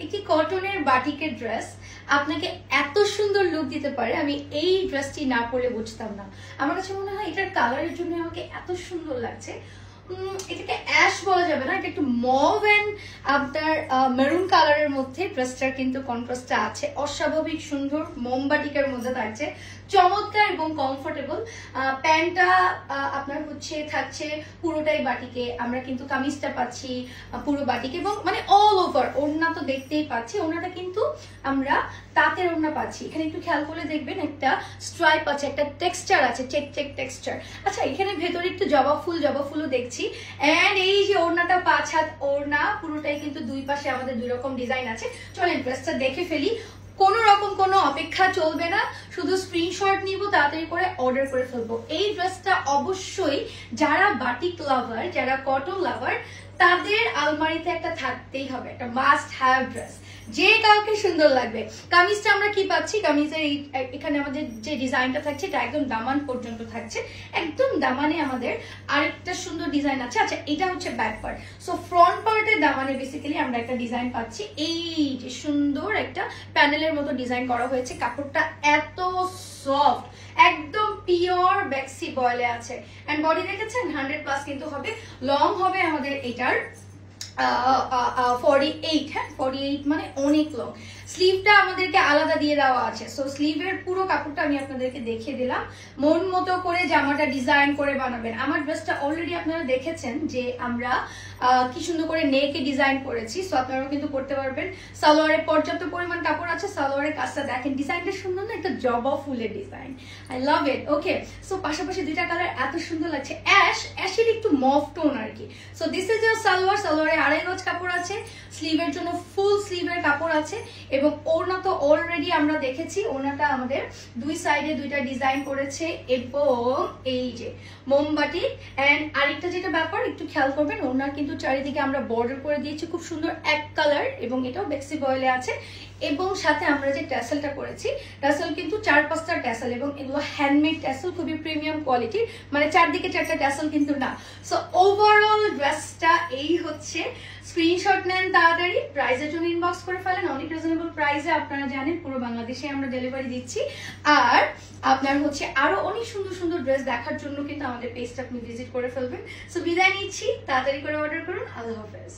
একটি কটনের বাটিকের ড্রেস আপনাকে এত সুন্দর লুক দিতে পারে, আমি এই ড্রেসটি না পরলে বুঝতাম না। আমার কাছে মনে হয় এটার কালারের জন্য আমাকে এত সুন্দর লাগছে। এটাকে অ্যাশ বলা যাবে না, এটা একটু মভ এন্ড আপনার মেরুন কালারের মধ্যে ড্রেসটার কিন্তু কন্ট্রাস্টটা আছে, অস্বাভাবিক সুন্দর, মোমবাটিকের মধ্যে থাকছে, চমৎকার এবং কমফোর্টেবল। প্যান্টটা আপনার হচ্ছে থাকছে পুরোটাই বাটিকে, আমরা কিন্তু কামিজটা পাচ্ছি পুরো বাটিকে এবং মানে অল ওভার। ওড়না তো দেখতেই পাচ্ছি, ওড়নাটা কিন্তু আমরা তাঁতের ওড়না পাচ্ছি। এখানে একটু খেয়াল করে দেখবেন একটা স্ট্রাইপ আছে, একটা টেক্সচার আছে, চেক চেক টেক্সচার। আচ্ছা, এখানে ভেতরে একটু জবা ফুলও দেখছি। এন্ড এই যে ওড়নাটা 5 হাত ওড়না, পুরোটাই কিন্তু দুই পাশে আমাদের দুই রকম ডিজাইন আছে। চলেন ড্রেসটা দেখে ফেলি। কোনো রকম কোনো অপেক্ষা চলবে না, শুধু স্ক্রিনশট নিব, তাড়াতাড়ি করে অর্ডার করে ফেলবো। এই ড্রেসটা অবশ্যই যারা বাটিক লাভার, যারা কটন লাভার, তাদের আলমারিতে একটা থাকতেই হবে, একটা মাস্ট হ্যাভ ড্রেস, যে কাউকে সুন্দর লাগবে। কামিজটা আমরা কি পাচ্ছি, কামিজের এখানে আমাদের যে ডিজাইনটা থাকছে এটা একদম দামান পর্যন্ত থাকছে, একদম দামানে আমাদের আরেকটা সুন্দর ডিজাইন আছে। আচ্ছা, এটা হচ্ছে ব্যাক পার্ট। সো ফ্রন্ট পার্টের দামানে বেসিক্যালি আমরা একটা ডিজাইন পাচ্ছি, এই যে সুন্দর একটা প্যানেলের মতো ডিজাইন করা হয়েছে। কাপড়টা এত সফট, একদম পিওর বেক্সি বয়েলে আছে। এন্ড বডি দেখেছেন 100+ কিন্তু হবে, লং হবে আমাদের এটার 48, হ্যাঁ 48 মানে অনেক লং। স্লিভটা আমাদেরকে আলাদা দিয়ে দেওয়া আছে। সো স্লিভের পুরো কাপড়টা আমি আপনাদেরকে দেখিয়ে দিলাম। মন মতো করে জামাটা ডিজাইন করে বানাবেন। আমার ড্রেসটা অলরেডি আপনারা দেখেছেন যে আমরা কি সুন্দর করে নেকে ডিজাইন করেছি, সো আপনারাও কিন্তু করতে পারবেন। সালোয়ারে পর্যাপ্ত পরিমাণ কাপড় আছে, সালোয়ারের কাজটা দেখেন, ডিজাইনটা সুন্দর না, একটা জবা ফুলের design, I love it. Okay, so পাশাপাশি দুইটা কালার এত সুন্দর লাগছে, অ্যাশের একটু মভ টোন আর কি। So this is your salwar, সালোয়ারে 2.5 গজ কাপড় আছে, স্লিভের জন্য ফুল স্লিভের কাপড় আছে এবং ওড়না তো অলরেডি আমরা দেখেছি, ওড়নাটা আমাদের দুই সাইডে দুইটা ডিজাইন করেছে এবং এই যে মোমবাটি। এন্ড আরেকটা যেটা ব্যাপার একটু খেয়াল করবেন, ওড়নার কিন্তু চারিদিকে আমরা বর্ডার করে দিয়েছি খুব সুন্দর এক কালার এবং এটাও বেক্সি বয়েলে আছে। এবং সাথে আমরা যে ট্যাসেলটা করেছি, ট্যাসেল কিন্তু 4-5টা ট্যাসেল এবং এগুলো হ্যান্ডমেড ট্যাসেল, খুবই প্রিমিয়াম কোয়ালিটির, মানে চারদিকে 4টা ট্যাসেল কিন্তু না। সো ওভারঅল ড্রেসটা এই হচ্ছে। স্ক্রিনশট নেন তাড়াতাড়ি, প্রাইসের জন্য ইনবক্স করে ফেলেন, অনেক রিজনেবল প্রাইসে আপনারা জানেন পুরো বাংলাদেশে আমরা ডেলিভারি দিচ্ছি। আর আপনার হচ্ছে আরো অনেক সুন্দর সুন্দর ড্রেস দেখার জন্য কিন্তু আমাদের পেজটা আপনি ভিজিট করে ফেলবেন। সো বিদায় নিচ্ছি, তাড়াতাড়ি করে অর্ডার করুন। আল্লাহ হাফেজ।